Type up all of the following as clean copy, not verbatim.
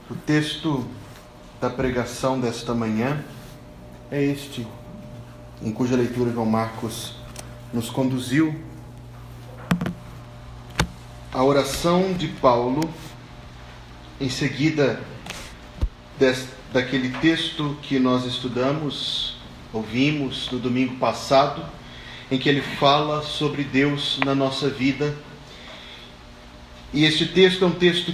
O texto da pregação desta manhã é este, em cuja leitura João Marcos nos conduziu. A oração de Paulo, em seguida daquele texto que nós estudamos, ouvimos no domingo passado, em que ele fala sobre Deus na nossa vida. E este texto é um texto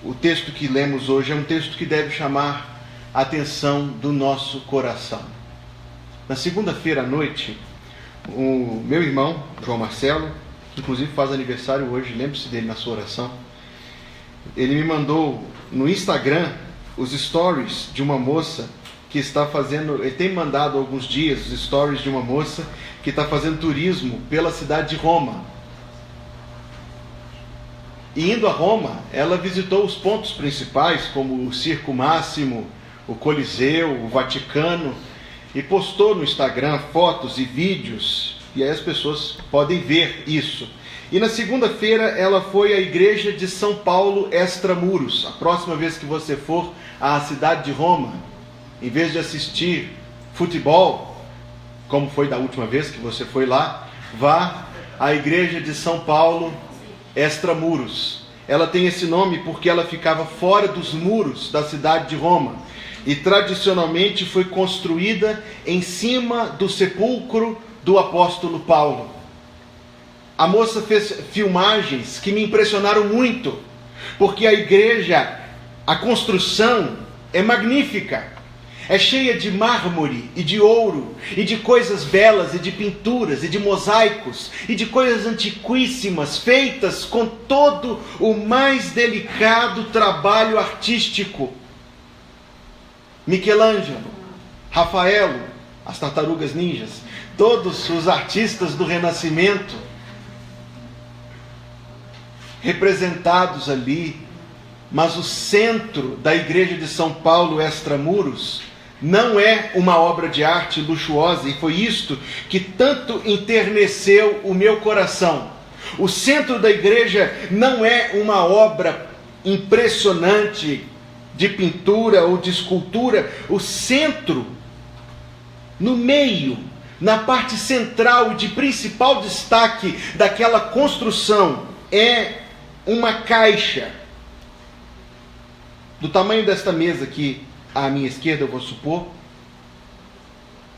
o texto que lemos hoje é um texto que deve chamar a atenção do nosso coração. Na segunda-feira à noite, o meu irmão, João Marcelo, que inclusive faz aniversário hoje, lembre-se dele na sua oração, ele me mandou no Instagram os stories de uma moça que está fazendo, ele tem mandado há alguns dias os stories de uma moça que está fazendo turismo pela cidade de Roma. E indo a Roma, ela visitou os pontos principais, como o Circo Máximo, o Coliseu, o Vaticano, e postou no Instagram fotos e vídeos, e aí as pessoas podem ver isso. E na segunda-feira ela foi à igreja de São Paulo Extramuros. A próxima vez que você for à cidade de Roma, em vez de assistir futebol, como foi da última vez que você foi lá, vá à igreja de São Paulo Extramuros. Ela tem esse nome porque ela ficava fora dos muros da cidade de Roma e tradicionalmente foi construída em cima do sepulcro do apóstolo Paulo. A moça fez filmagens que me impressionaram muito, porque a igreja, a construção é magnífica. É cheia de mármore e de ouro, e de coisas belas, e de pinturas, e de mosaicos, e de coisas antiquíssimas, feitas com todo o mais delicado trabalho artístico. Michelangelo, Rafaelo, as tartarugas ninjas, todos os artistas do Renascimento, representados ali. Mas o centro da igreja de São Paulo Extramuros não é uma obra de arte luxuosa, e foi isto que tanto enterneceu o meu coração. O centro da igreja não é uma obra impressionante de pintura ou de escultura. O centro, no meio, na parte central e de principal destaque daquela construção, é uma caixa do tamanho desta mesa aqui à minha esquerda, eu vou supor,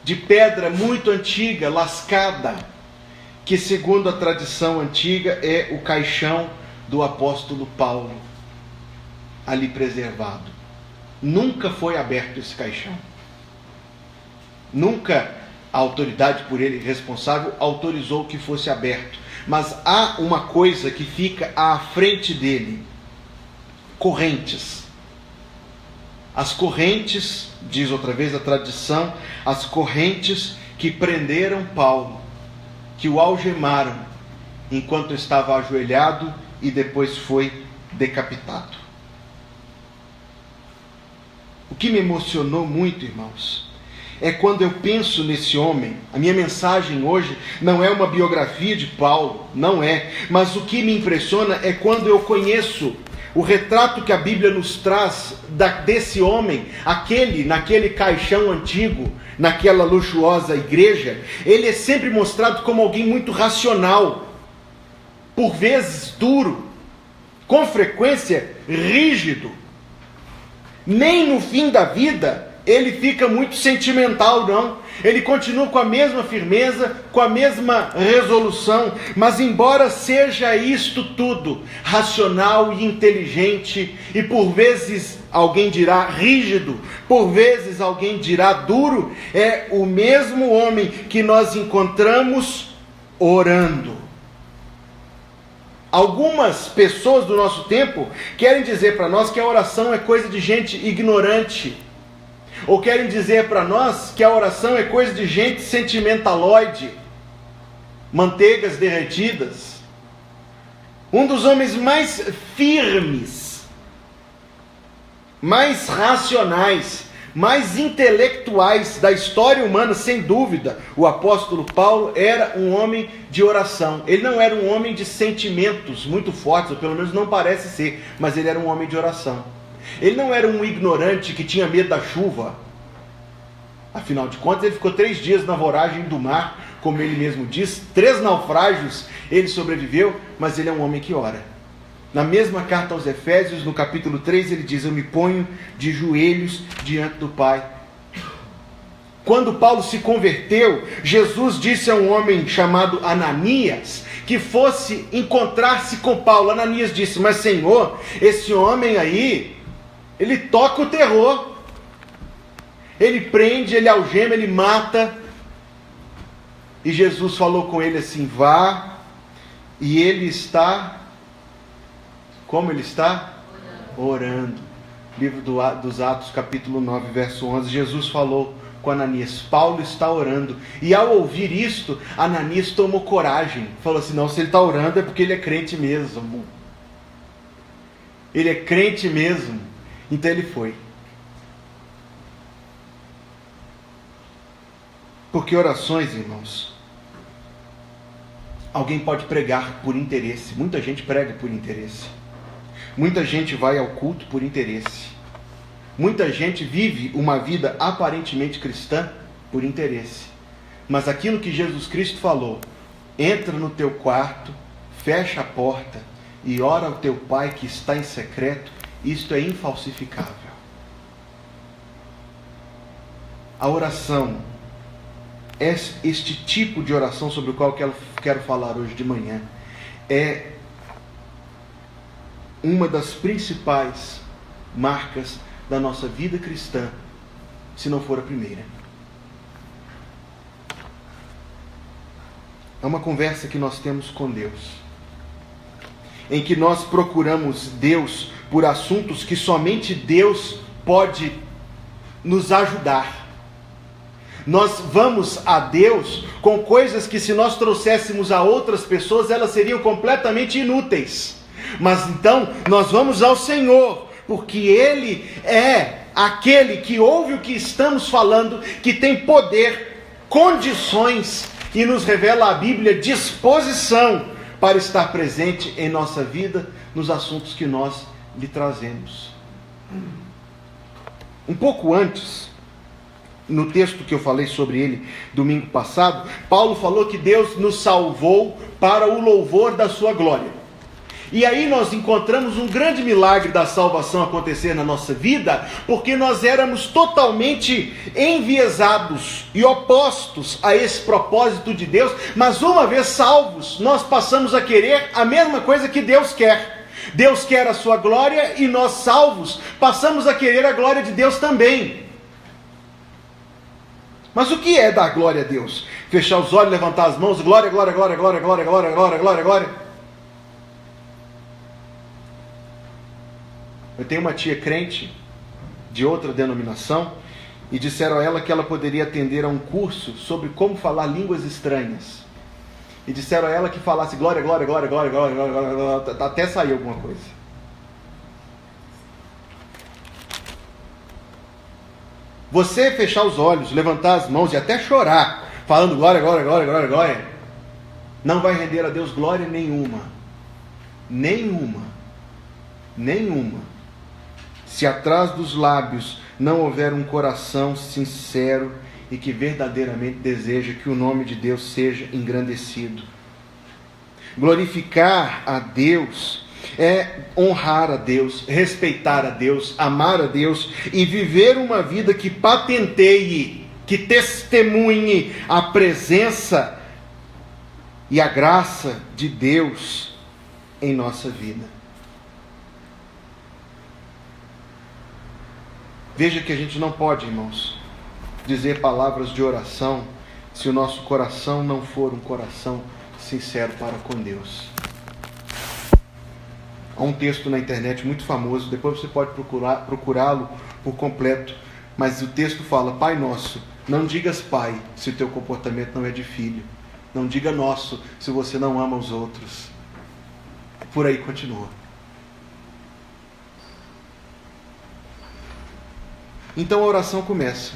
de pedra muito antiga, lascada, que segundo a tradição antiga é o caixão do apóstolo Paulo, ali preservado. Nunca foi aberto esse caixão. Nunca a autoridade por ele responsável autorizou que fosse aberto. Mas há uma coisa que fica à frente dele: correntes. As correntes, diz outra vez a tradição, as correntes que prenderam Paulo, que o algemaram enquanto estava ajoelhado e depois foi decapitado. O que me emocionou muito, irmãos, é quando eu penso nesse homem. A minha mensagem hoje não é uma biografia de Paulo, não é, mas o que me impressiona é quando eu conheço o retrato que a Bíblia nos traz desse homem, naquele caixão antigo, naquela luxuosa igreja. Ele é sempre mostrado como alguém muito racional, por vezes duro, com frequência rígido. Nem no fim da vida ele fica muito sentimental, não. Ele continua com a mesma firmeza, com a mesma resolução, mas embora seja isto tudo racional e inteligente, e por vezes alguém dirá rígido, por vezes alguém dirá duro, é o mesmo homem que nós encontramos orando. Algumas pessoas do nosso tempo querem dizer para nós que a oração é coisa de gente ignorante, ou querem dizer para nós que a oração é coisa de gente sentimentaloide, manteigas derretidas. Um dos homens mais firmes, mais racionais, mais intelectuais da história humana, sem dúvida, o apóstolo Paulo era um homem de oração. Ele não era um homem de sentimentos muito fortes, ou pelo menos não parece ser, mas ele era um homem de oração. Ele não era um ignorante que tinha medo da chuva. Afinal de contas, ele ficou 3 dias na voragem do mar, como ele mesmo diz, 3 naufrágios ele sobreviveu, mas ele é um homem que ora. Na mesma carta aos Efésios, no capítulo 3, ele diz: eu me ponho de joelhos diante do Pai. Quando Paulo se converteu, Jesus disse a um homem chamado Ananias que fosse encontrar-se com Paulo. Ananias disse: mas Senhor, esse homem aí, ele toca o terror, ele prende, ele algema, ele mata. E Jesus falou com ele assim: vá, e ele está, como ele está? Orando. Livro dos Atos, capítulo 9, verso 11, Jesus falou com Ananias: Paulo está orando. E ao ouvir isto, Ananias tomou coragem, falou assim: não, se ele está orando é porque ele é crente mesmo. Ele é crente mesmo. Então ele foi. Porque orações, irmãos, alguém pode pregar por interesse. Muita gente prega por interesse. Muita gente vai ao culto por interesse. Muita gente vive uma vida aparentemente cristã por interesse. Mas aquilo que Jesus Cristo falou: entra no teu quarto, fecha a porta e ora ao teu Pai que está em secreto, isto é infalsificável. A oração, este tipo de oração sobre o qual eu quero falar hoje de manhã, é uma das principais marcas da nossa vida cristã, se não for a primeira. É uma conversa que nós temos com Deus, em que nós procuramos Deus por assuntos que somente Deus pode nos ajudar. Nós vamos a Deus com coisas que, se nós trouxéssemos a outras pessoas, elas seriam completamente inúteis. Mas então nós vamos ao Senhor, porque Ele é aquele que ouve o que estamos falando, que tem poder, condições, e nos revela a Bíblia disposição para estar presente em nossa vida, nos assuntos que nós lhe trazemos. Um pouco antes, no texto que eu falei sobre ele domingo passado, Paulo falou que Deus nos salvou para o louvor da sua glória. E aí nós encontramos um grande milagre da salvação acontecer na nossa vida, porque nós éramos totalmente enviesados e opostos a esse propósito de Deus, mas uma vez salvos, nós passamos a querer a mesma coisa que Deus quer. Deus quer a sua glória e nós, salvos, passamos a querer a glória de Deus também. Mas o que é dar glória a Deus? Fechar os olhos, levantar as mãos, glória, glória, glória, glória, glória, glória, glória, glória, glória. Eu tenho uma tia crente de outra denominação e disseram a ela que ela poderia atender a um curso sobre como falar línguas estranhas. E disseram a ela que falasse glória, glória, glória, glória, glória, glória, glória, glória, até sair alguma coisa. Você fechar os olhos, levantar as mãos e até chorar, falando glória, glória, glória, glória, glória, não vai render a Deus glória nenhuma. Nenhuma. Nenhuma. Se atrás dos lábios não houver um coração sincero e que verdadeiramente deseja que o nome de Deus seja engrandecido. Glorificar a Deus é honrar a Deus, respeitar a Deus, amar a Deus e viver uma vida que patenteie, que testemunhe a presença e a graça de Deus em nossa vida. Veja que a gente não pode, irmãos, dizer palavras de oração se o nosso coração não for um coração sincero para com Deus. Há um texto na internet muito famoso, depois você pode procurá-lo por completo, mas o texto fala: Pai nosso, não digas Pai se o teu comportamento não é de filho, não diga nosso se você não ama os outros. Por aí continua. Então a oração começa: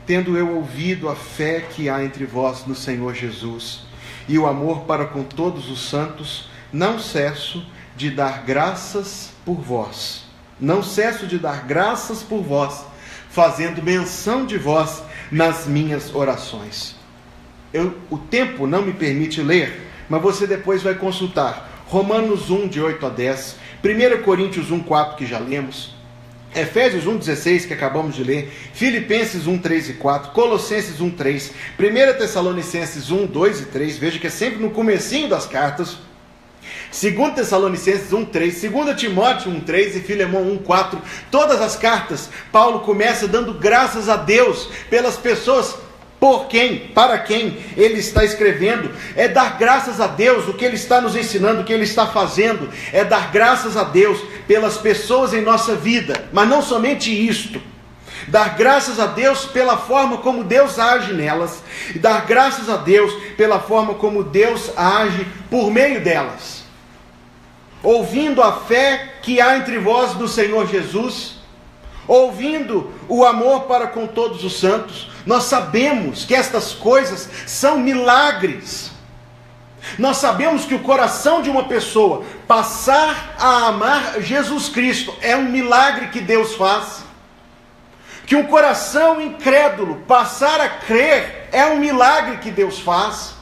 tendo eu ouvido a fé que há entre vós no Senhor Jesus e o amor para com todos os santos, não cesso de dar graças por vós, não cesso de dar graças por vós, fazendo menção de vós nas minhas orações. O tempo não me permite ler, mas você depois vai consultar Romanos 1, de 8 a 10, 1 Coríntios 1, 4, que já lemos, Efésios 1, 16, que acabamos de ler, Filipenses 1, 3 e 4, Colossenses 1, 3, 1 Tessalonicenses 1, 2 e 3, veja que é sempre no comecinho das cartas, 2 Tessalonicenses 1, 3, 2 Timóteo 1, 3 e Filemão 1, 4, todas as cartas, Paulo começa dando graças a Deus pelas pessoas para quem ele está escrevendo. É dar graças a Deus, o que ele está nos ensinando, o que ele está fazendo, é dar graças a Deus pelas pessoas em nossa vida, mas não somente isto, dar graças a Deus pela forma como Deus age nelas, e dar graças a Deus pela forma como Deus age por meio delas, ouvindo a fé que há entre vós do Senhor Jesus, ouvindo o amor para com todos os santos. Nós sabemos que estas coisas são milagres. Nós sabemos que o coração de uma pessoa passar a amar Jesus Cristo é um milagre que Deus faz. Que um coração incrédulo passar a crer é um milagre que Deus faz.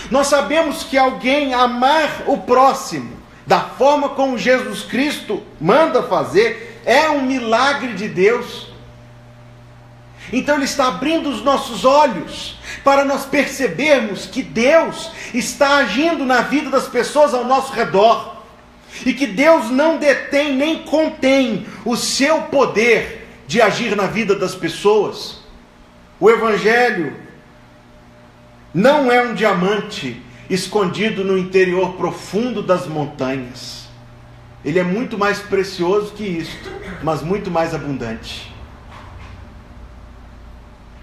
Nós sabemos que alguém amar o próximo da forma como Jesus Cristo manda fazer é um milagre de Deus. Então ele está abrindo os nossos olhos para nós percebermos que Deus está agindo na vida das pessoas ao nosso redor, e que Deus não detém nem contém o seu poder de agir na vida das pessoas. O Evangelho não é um diamante escondido no interior profundo das montanhas. Ele é muito mais precioso que isto, mas muito mais abundante.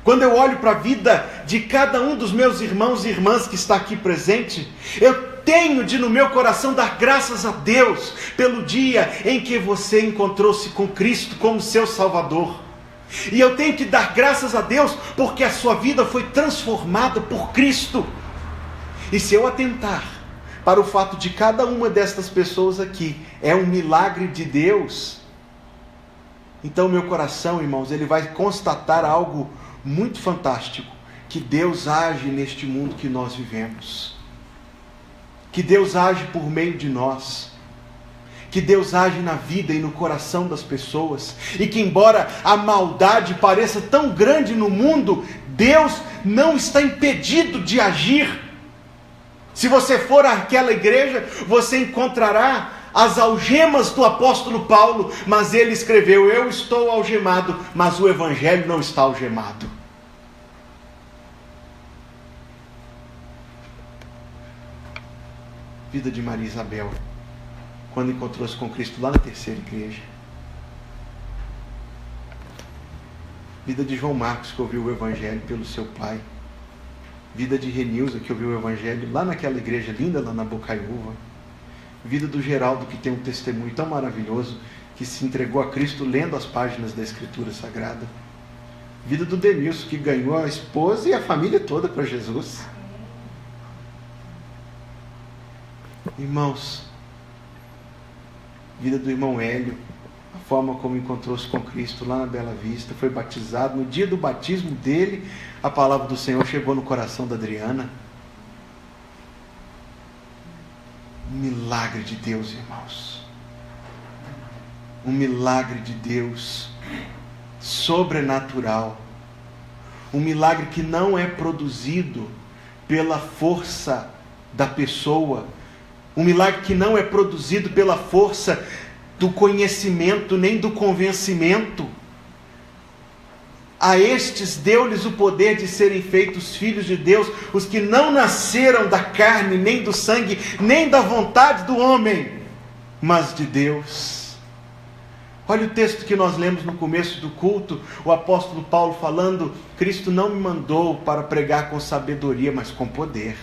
Quando eu olho para a vida de cada um dos meus irmãos e irmãs que está aqui presente, eu tenho de no meu coração dar graças a Deus pelo dia em que você encontrou-se com Cristo como seu Salvador. E eu tenho que dar graças a Deus porque a sua vida foi transformada por Cristo. E se eu atentar para o fato de cada uma destas pessoas aqui é um milagre de Deus, então meu coração, irmãos, ele vai constatar algo muito fantástico, que Deus age neste mundo que nós vivemos, que Deus age por meio de nós, que Deus age na vida e no coração das pessoas, e que embora a maldade pareça tão grande no mundo, Deus não está impedido de agir. Se você for àquela igreja, você encontrará as algemas do apóstolo Paulo, mas ele escreveu: eu estou algemado, mas o Evangelho não está algemado. Vida de Maria Isabel, quando encontrou-se com Cristo lá na terceira igreja. Vida de João Marcos, que ouviu o Evangelho pelo seu pai. Vida de Renilza, que ouviu o Evangelho lá naquela igreja linda, lá na Bocaiúva. Vida do Geraldo, que tem um testemunho tão maravilhoso, que se entregou a Cristo lendo as páginas da Escritura Sagrada. Vida do Denilson, que ganhou a esposa e a família toda para Jesus. Irmãos, vida do irmão Hélio, a forma como encontrou-se com Cristo lá na Bela Vista, foi batizado. No dia do batismo dele, a palavra do Senhor chegou no coração da Adriana. Um milagre de Deus, irmãos. Um milagre de Deus sobrenatural. Um milagre que não é produzido pela força da pessoa. Um milagre que não é produzido pela força do conhecimento, nem do convencimento. A estes deu-lhes o poder de serem feitos filhos de Deus, os que não nasceram da carne, nem do sangue, nem da vontade do homem, mas de Deus. Olha o texto que nós lemos no começo do culto, o apóstolo Paulo falando: Cristo não me mandou para pregar com sabedoria, mas com poder.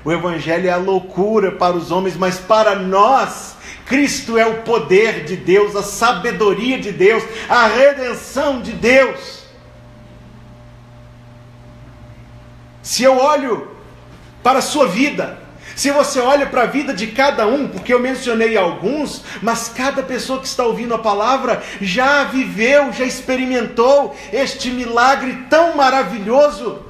O Evangelho é a loucura para os homens, mas para nós, Cristo é o poder de Deus, a sabedoria de Deus, a redenção de Deus. Se eu olho para a sua vida, Se você olha para a vida de cada um, porque eu mencionei alguns, mas cada pessoa que está ouvindo a palavra já viveu, já experimentou este milagre tão maravilhoso.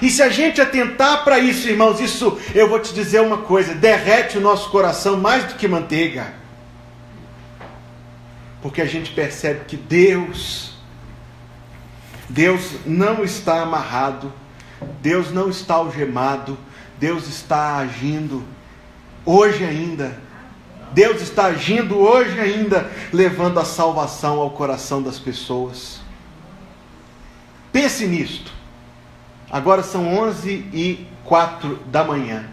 E se a gente atentar para isso, irmãos, isso, eu vou te dizer uma coisa, derrete o nosso coração mais do que manteiga. Porque a gente percebe que Deus não está amarrado, Deus não está algemado, Deus está agindo hoje ainda. Deus está agindo hoje ainda, levando a salvação ao coração das pessoas. Pense nisto. Agora são 11h04 da manhã.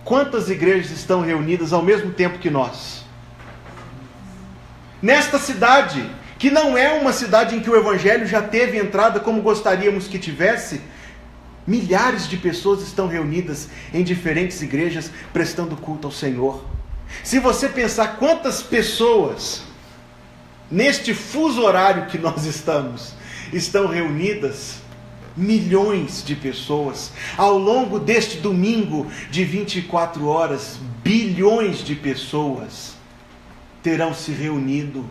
Quantas igrejas estão reunidas ao mesmo tempo que nós? Nesta cidade, que não é uma cidade em que o Evangelho já teve entrada como gostaríamos que tivesse, milhares de pessoas estão reunidas em diferentes igrejas prestando culto ao Senhor. Se você pensar quantas pessoas, neste fuso horário que nós estão reunidas, milhões de pessoas. Ao longo deste domingo de 24 horas, bilhões de pessoas terão se reunido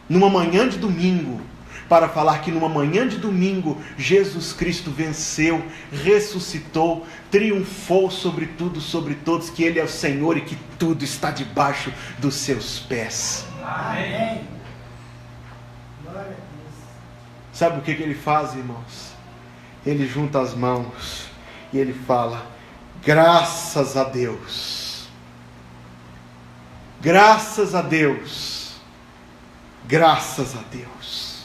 numa manhã de domingo, para falar que numa manhã de domingo, Jesus Cristo venceu, ressuscitou, triunfou sobre tudo, sobre todos, que Ele é o Senhor e que tudo está debaixo dos seus pés. Amém. Sabe o que Ele faz, irmãos? Ele junta as mãos e Ele fala: graças a Deus, graças a Deus, graças a Deus.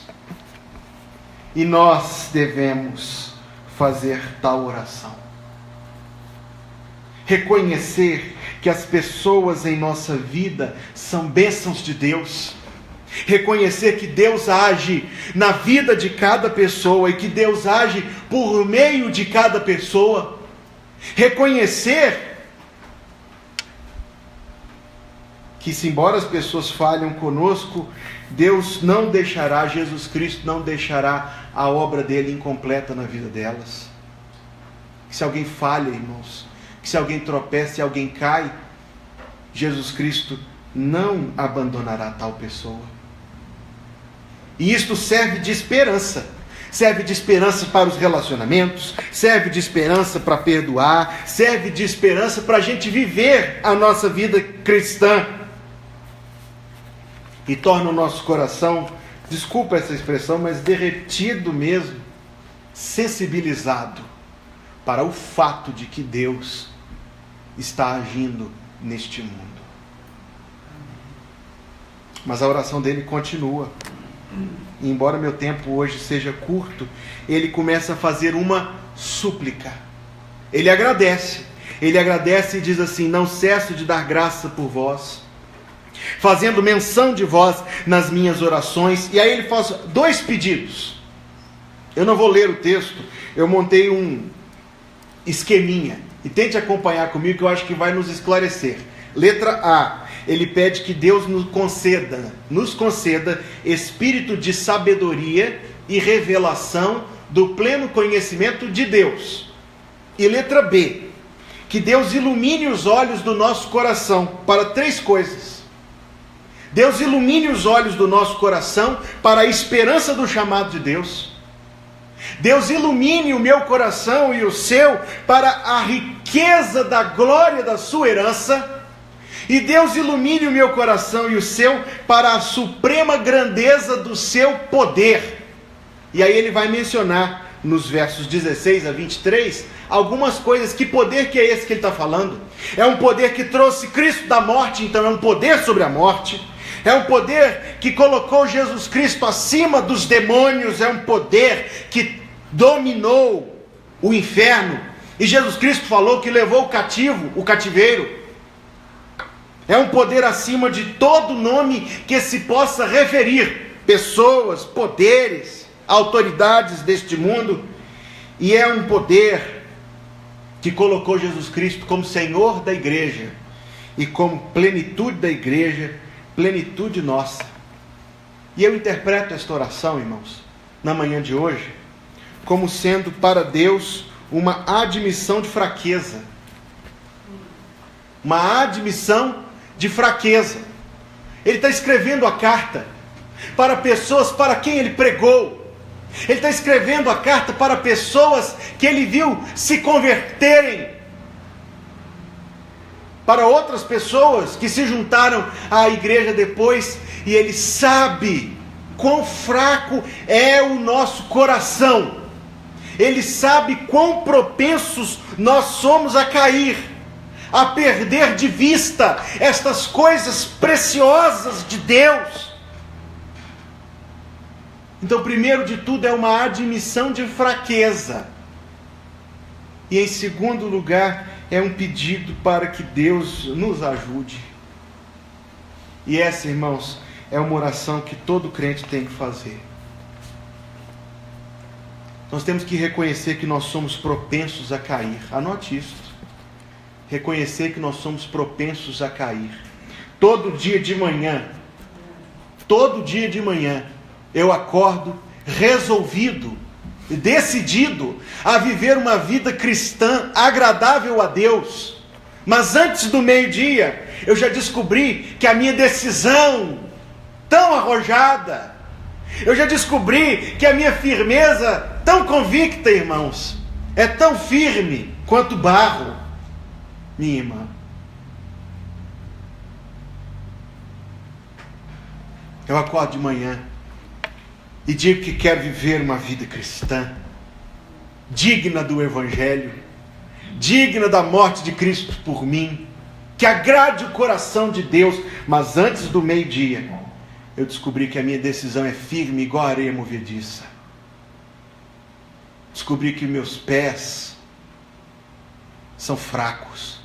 E nós devemos fazer tal oração. Reconhecer que as pessoas em nossa vida são bênçãos de Deus. Reconhecer que Deus age na vida de cada pessoa e que Deus age por meio de cada pessoa. Reconhecer que, se embora as pessoas falham conosco, Deus não deixará, Jesus Cristo não deixará a obra dele incompleta na vida delas. Que se alguém falha, irmãos, que se alguém tropeça, se alguém cai, Jesus Cristo não abandonará tal pessoa. E isto serve de esperança. Serve de esperança para os relacionamentos, serve de esperança para perdoar, serve de esperança para a gente viver a nossa vida cristã. E torna o nosso coração, desculpa essa expressão, mas derretido mesmo, sensibilizado para o fato de que Deus está agindo neste mundo. Mas a oração dele continua. E embora meu tempo hoje seja curto, ele começa a fazer uma súplica. Ele agradece e diz assim: não cesso de dar graça por vós, fazendo menção de vós nas minhas orações. E aí ele faz 2 pedidos. Eu não vou ler o texto, eu montei um esqueminha, e tente acompanhar comigo que eu acho que vai nos esclarecer. Letra A, ele pede que Deus nos conceda espírito de sabedoria e revelação do pleno conhecimento de Deus. E letra B, que Deus ilumine os olhos do nosso coração para 3 coisas. Deus ilumine os olhos do nosso coração para a esperança do chamado de Deus. Deus ilumine o meu coração e o seu para a riqueza da glória da sua herança. E Deus ilumine o meu coração e o seu para a suprema grandeza do seu poder. E aí ele vai mencionar nos versos 16 a 23 algumas coisas. Que poder que é esse que ele está falando? É um poder que trouxe Cristo da morte, então é um poder sobre a morte. É um poder que colocou Jesus Cristo acima dos demônios. É um poder que dominou o inferno. E Jesus Cristo falou que levou o cativeiro. É um poder acima de todo nome que se possa referir. Pessoas, poderes, autoridades deste mundo. E é um poder que colocou Jesus Cristo como Senhor da igreja. E como plenitude da igreja, plenitude nossa. E eu interpreto esta oração, irmãos, na manhã de hoje, como sendo para Deus uma admissão de fraqueza. uma admissão de fraqueza. Ele está escrevendo a carta para pessoas para quem ele pregou. Ele está escrevendo a carta para pessoas que ele viu se converterem, para outras pessoas que se juntaram à igreja depois, e ele sabe quão fraco é o nosso coração. Ele sabe quão propensos nós somos a cair, a perder de vista estas coisas preciosas de Deus. Então, primeiro de tudo, é uma admissão de fraqueza. E em segundo lugar, é um pedido para que Deus nos ajude. E essa, irmãos, é uma oração que todo crente tem que fazer. Nós temos que reconhecer que nós somos propensos a cair. Anote isso. Reconhecer que nós somos propensos a cair. Todo dia de manhã, eu acordo resolvido, decidido a viver uma vida cristã agradável a Deus. Mas antes do meio-dia, eu já descobri que a minha decisão tão arrojada, eu já descobri que a minha firmeza tão convicta, irmãos, é tão firme quanto barro, minha irmã. Eu acordo de manhã e digo que quero viver uma vida cristã, digna do Evangelho, digna da morte de Cristo por mim, que agrade o coração de Deus. Mas antes do meio-dia, eu descobri que a minha decisão é firme, igual a areia movediça. Descobri que meus pés são fracos,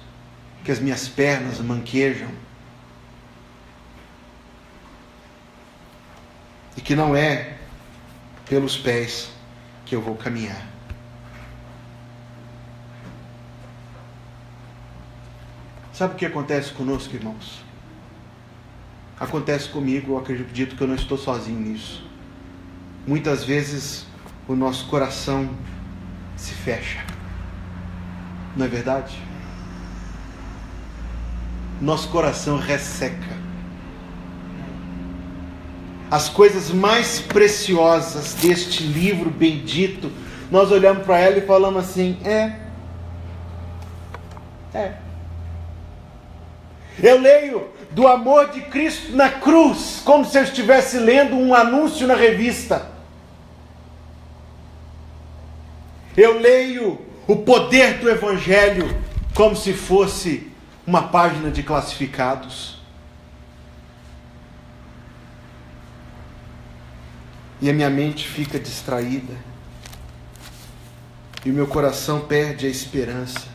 que as minhas pernas manquejam, e que não é pelos pés que eu vou caminhar. Sabe o que acontece conosco, irmãos? Acontece comigo, eu acredito que eu não estou sozinho nisso. Muitas vezes o nosso coração se fecha. Não é verdade? Nosso coração resseca. As coisas mais preciosas deste livro bendito, nós olhamos para ela e falamos assim: eu leio do amor de Cristo na cruz, como se eu estivesse lendo um anúncio na revista. Eu leio o poder do Evangelho como se fosse uma página de classificados. E a minha mente fica distraída, e o meu coração perde a esperança,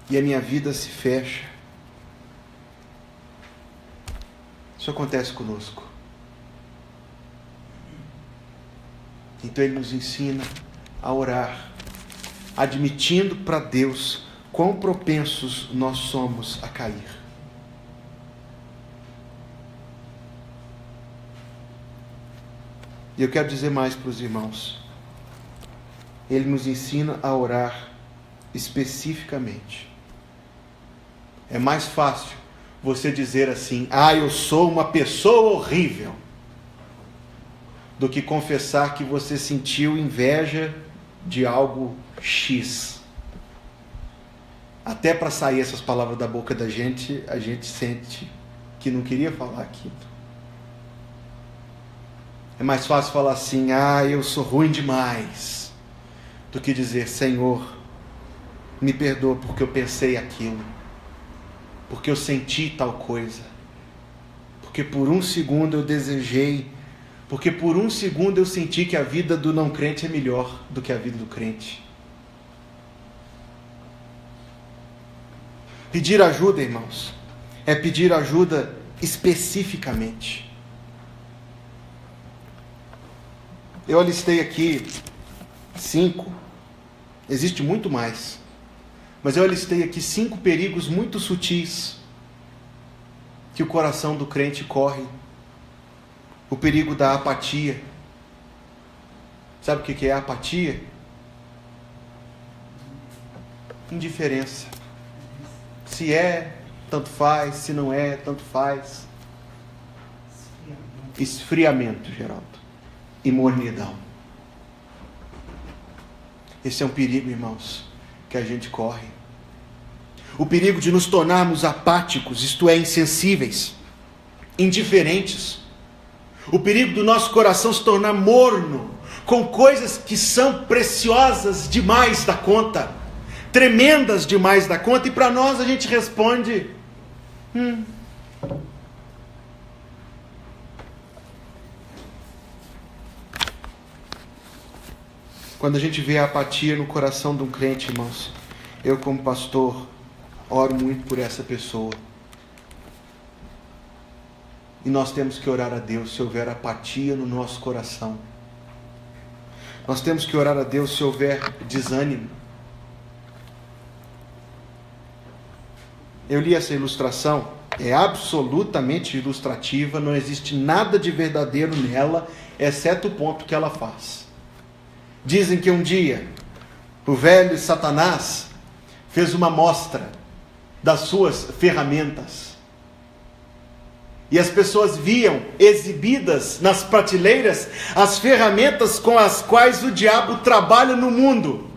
e a minha vida se fecha. Isso acontece conosco. Então ele nos ensina a orar, admitindo para Deus quão propensos nós somos a cair. E eu quero dizer mais para os irmãos. Ele nos ensina a orar especificamente. É mais fácil você dizer assim: eu sou uma pessoa horrível, do que confessar que você sentiu inveja de algo X. Até para sair essas palavras da boca da gente, a gente sente que não queria falar aquilo. É mais fácil falar assim: eu sou ruim demais, do que dizer: Senhor, me perdoa porque eu pensei aquilo, porque eu senti tal coisa, porque por um segundo eu desejei, porque por um segundo eu senti que a vida do não crente é melhor do que a vida do crente. Pedir ajuda, irmãos, é pedir ajuda especificamente. Eu alistei aqui 5, existe muito mais, mas eu alistei aqui 5 perigos muito sutis que o coração do crente corre. O perigo da apatia. Sabe o que é a apatia? Indiferença. Se é, tanto faz. Se não é, tanto faz. Esfriamento, Geraldo. E mornidão. Esse é um perigo, irmãos, que a gente corre. O perigo de nos tornarmos apáticos, isto é, insensíveis, indiferentes. O perigo do nosso coração se tornar morno, com coisas que são preciosas demais da conta, tremendas demais da conta, e para nós a gente responde: Quando a gente vê a apatia no coração de um crente, irmãos, eu como pastor, oro muito por essa pessoa. E nós temos que orar a Deus se houver apatia no nosso coração. Nós temos que orar a Deus se houver desânimo. Eu li essa ilustração, é absolutamente ilustrativa, não existe nada de verdadeiro nela, exceto o ponto que ela faz. Dizem que um dia o velho Satanás fez uma mostra das suas ferramentas. E as pessoas viam exibidas nas prateleiras as ferramentas com as quais o diabo trabalha no mundo.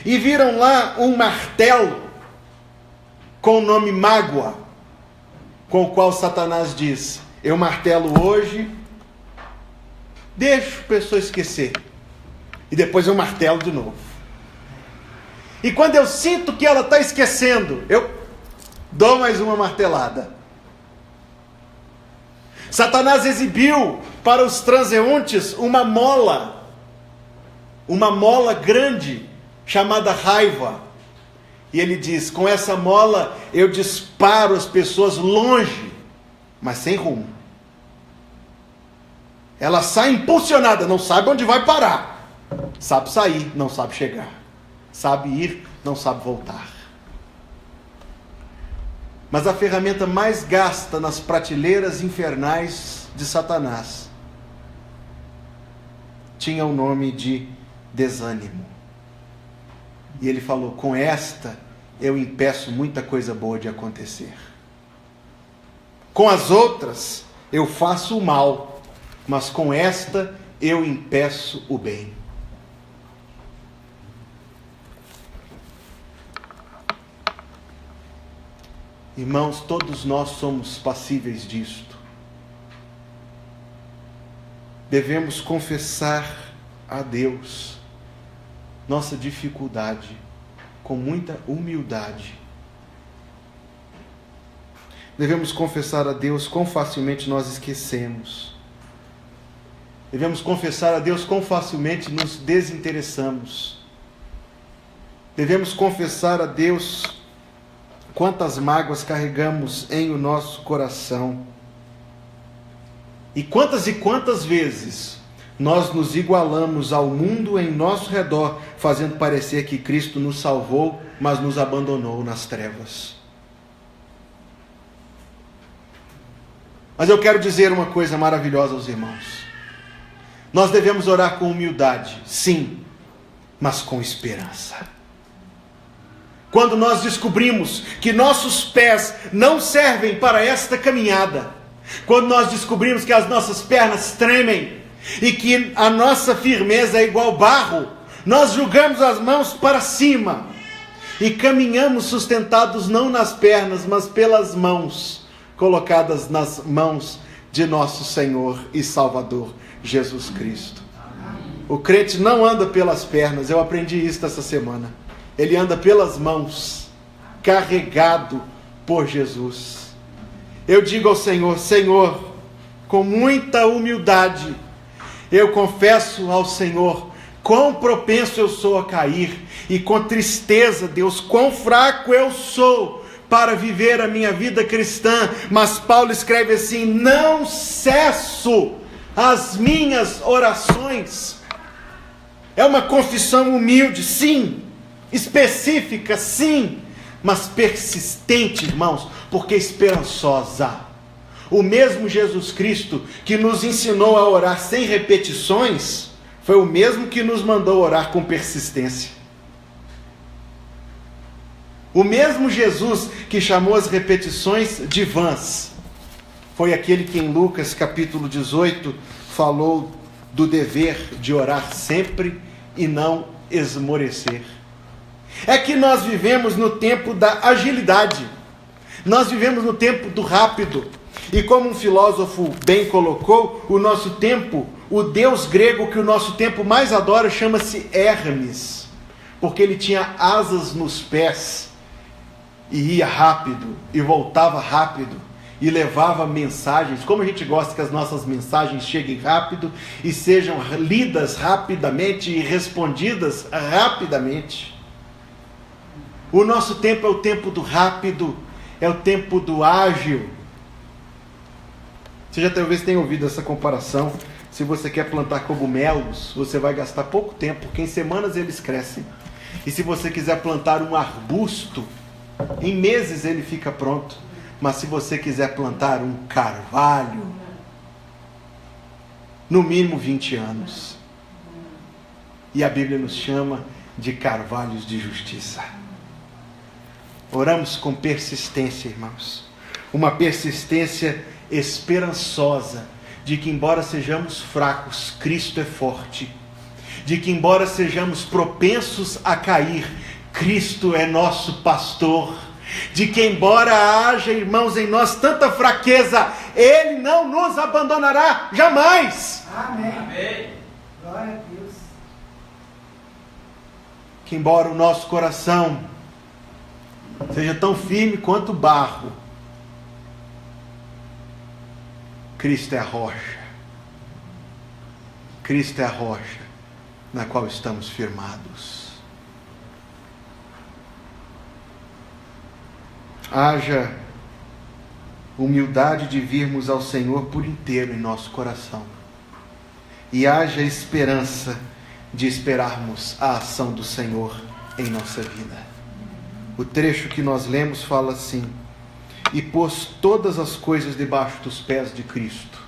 E viram lá um martelo com o nome Mágoa, com o qual Satanás diz: eu martelo hoje, deixo a pessoa esquecer, e depois eu martelo de novo. E quando eu sinto que ela está esquecendo, eu dou mais uma martelada. Satanás exibiu para os transeuntes uma mola grande, chamada raiva. E ele diz: com essa mola eu disparo as pessoas longe, mas sem rumo. Ela sai impulsionada, não sabe onde vai parar. Sabe sair, não sabe chegar. Sabe ir, não sabe voltar. Mas a ferramenta mais gasta nas prateleiras infernais de Satanás tinha o nome de desânimo. E ele falou: com esta eu impeço muita coisa boa de acontecer. Com as outras eu faço o mal, mas com esta eu impeço o bem. Irmãos, todos nós somos passíveis disto. Devemos confessar a Deus nossa dificuldade com muita humildade. Devemos confessar a Deus quão facilmente nós esquecemos. Devemos confessar a Deus quão facilmente nos desinteressamos. Devemos confessar a Deus quantas mágoas carregamos em o nosso coração. E quantas vezes nós nos igualamos ao mundo em nosso redor, fazendo parecer que Cristo nos salvou, mas nos abandonou nas trevas. Mas eu quero dizer uma coisa maravilhosa aos irmãos. Nós devemos orar com humildade, sim, mas com esperança. Quando nós descobrimos que nossos pés não servem para esta caminhada, quando nós descobrimos que as nossas pernas tremem e que a nossa firmeza é igual barro, nós jogamos as mãos para cima e caminhamos sustentados não nas pernas, mas pelas mãos colocadas nas mãos de nosso Senhor e Salvador Jesus Cristo. O crente não anda pelas pernas, eu aprendi isso essa semana. Ele anda pelas mãos, carregado por Jesus. Eu digo ao Senhor: Senhor, com muita humildade, eu confesso ao Senhor quão propenso eu sou a cair, e com tristeza, Deus, quão fraco eu sou para viver a minha vida cristã. Mas Paulo escreve assim: não cesso as minhas orações. É uma confissão humilde, sim, específica, sim, mas persistente, irmãos, porque esperançosa. O mesmo Jesus Cristo que nos ensinou a orar sem repetições, foi o mesmo que nos mandou orar com persistência. O mesmo Jesus que chamou as repetições de vãs, foi aquele que em Lucas capítulo 18 falou do dever de orar sempre e não esmorecer. É que nós vivemos no tempo da agilidade, nós vivemos no tempo do rápido, e como um filósofo bem colocou, o nosso tempo, o deus grego que o nosso tempo mais adora chama-se Hermes, porque ele tinha asas nos pés, e ia rápido, e voltava rápido, e levava mensagens. Como a gente gosta que as nossas mensagens cheguem rápido, e sejam lidas rapidamente, e respondidas rapidamente. O nosso tempo é o tempo do rápido, é o tempo do ágil. Você já talvez tenha ouvido essa comparação. Se você quer plantar cogumelos, você vai gastar pouco tempo, porque em semanas eles crescem. E se você quiser plantar um arbusto, em meses ele fica pronto. Mas se você quiser plantar um carvalho, no mínimo 20 anos. E a Bíblia nos chama de carvalhos de justiça. Oramos com persistência, irmãos. Uma persistência esperançosa de que, embora sejamos fracos, Cristo é forte. De que, embora sejamos propensos a cair, Cristo é nosso pastor. De que, embora haja, irmãos, em nós tanta fraqueza, Ele não nos abandonará jamais. Amém. Amém. Glória a Deus. Que, embora o nosso coração seja tão firme quanto barro, Cristo é a rocha. Cristo é a rocha na qual estamos firmados. Haja humildade de virmos ao Senhor por inteiro em nosso coração. E haja esperança de esperarmos a ação do Senhor em nossa vida. O trecho que nós lemos fala assim: e pôs todas as coisas debaixo dos pés de Cristo.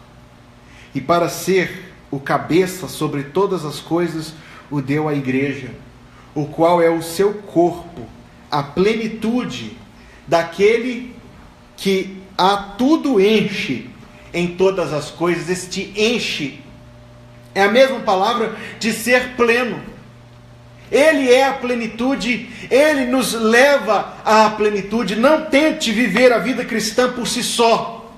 E para ser o cabeça sobre todas as coisas, o deu à igreja, o qual é o seu corpo, a plenitude daquele que a tudo enche em todas as coisas. Este enche é a mesma palavra de ser pleno. Ele é a plenitude, Ele nos leva à plenitude. Não tente viver a vida cristã por si só.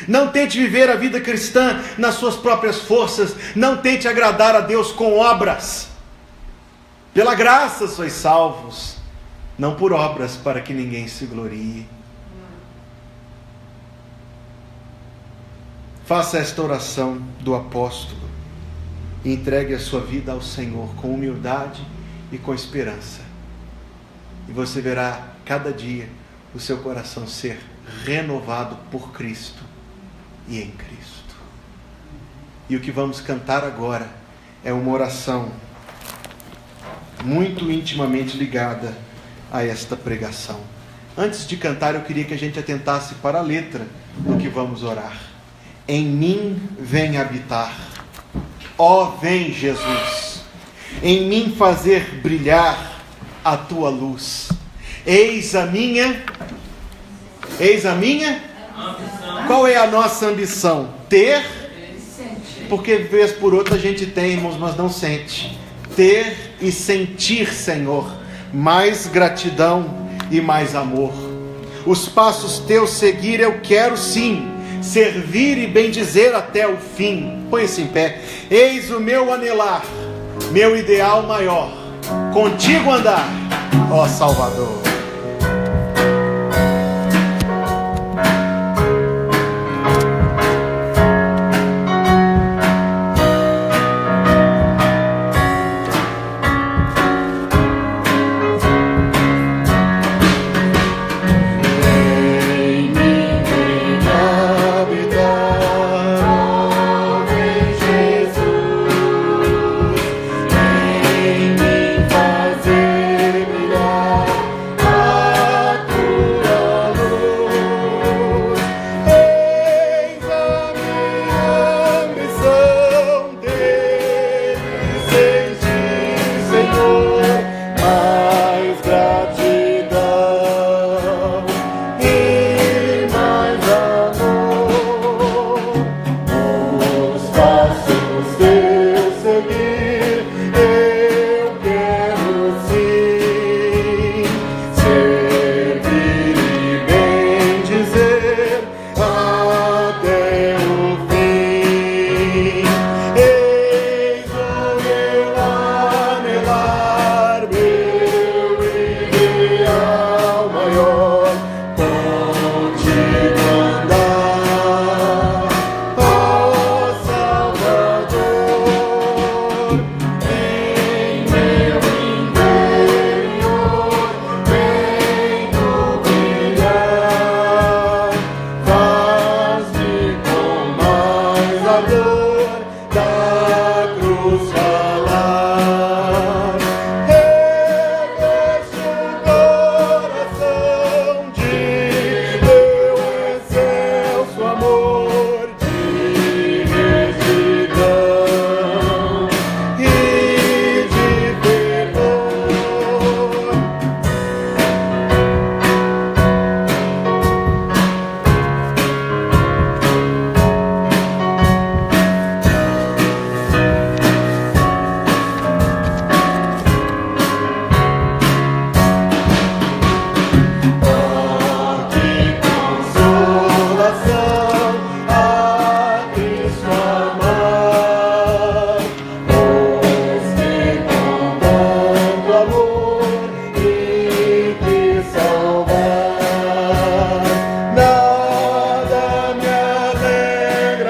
Não tente viver a vida cristã nas suas próprias forças. Não tente agradar a Deus com obras. Pela graça sois salvos, não por obras para que ninguém se glorie. Faça esta oração do apóstolo e entregue a sua vida ao Senhor com humildade e com esperança. E você verá cada dia o seu coração ser renovado por Cristo e em Cristo. E o que vamos cantar agora é uma oração muito intimamente ligada a esta pregação. Antes de cantar, eu queria que a gente atentasse para a letra do que vamos orar. Em mim vem habitar. Ó, vem Jesus, em mim fazer brilhar a tua luz. Eis a minha ambição. Qual é a nossa ambição? Ter, porque vez por outra a gente tem, irmãos, mas não sente. Ter e sentir, Senhor, mais gratidão e mais amor. Os passos teus seguir eu quero sim, servir e bendizer até o fim. Põe-se em pé. Eis o meu anelar, meu ideal maior, contigo andar, ó Salvador.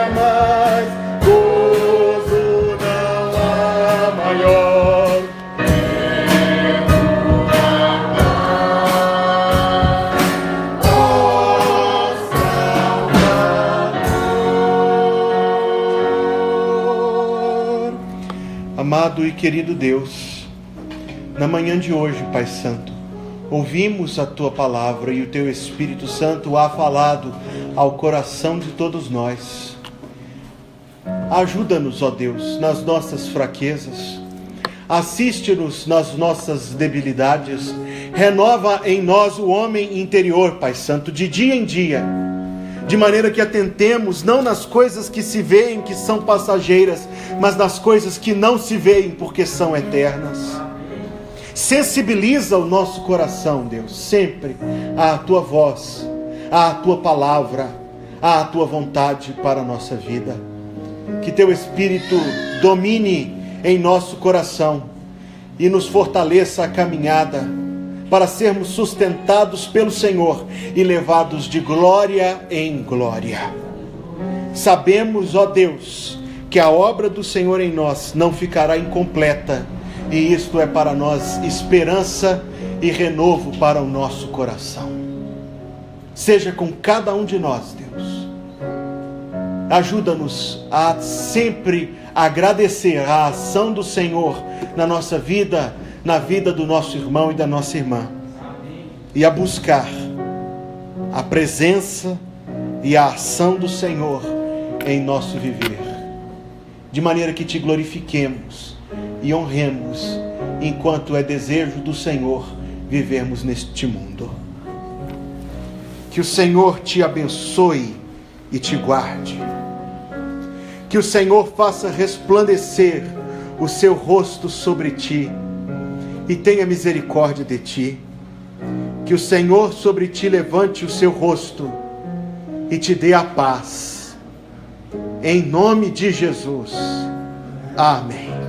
alegria mais, gozo não há maior. Amado e querido Deus, na manhã de hoje, Pai Santo, ouvimos a Tua palavra e o Teu Espírito Santo ha falado ao coração de todos nós. Ajuda-nos, ó Deus, nas nossas fraquezas, assiste-nos nas nossas debilidades, renova em nós o homem interior, Pai Santo, de dia em dia, de maneira que atentemos não nas coisas que se veem, que são passageiras, mas nas coisas que não se veem, porque são eternas. Sensibiliza o nosso coração, Deus, sempre à Tua voz, à Tua palavra, à Tua vontade para a nossa vida. Que Teu Espírito domine em nosso coração e nos fortaleça a caminhada para sermos sustentados pelo Senhor e levados de glória em glória. Sabemos, ó Deus, que a obra do Senhor em nós não ficará incompleta, e isto é para nós esperança e renovo para o nosso coração. Seja com cada um de nós, Deus. Ajuda-nos a sempre agradecer a ação do Senhor na nossa vida, na vida do nosso irmão e da nossa irmã, e a buscar a presença e a ação do Senhor em nosso viver, de maneira que Te glorifiquemos e honremos, enquanto é desejo do Senhor vivermos neste mundo. Que o Senhor te abençoe e te guarde. Que o Senhor faça resplandecer o seu rosto sobre ti e tenha misericórdia de ti. Que o Senhor sobre ti levante o seu rosto e te dê a paz. Em nome de Jesus. Amém.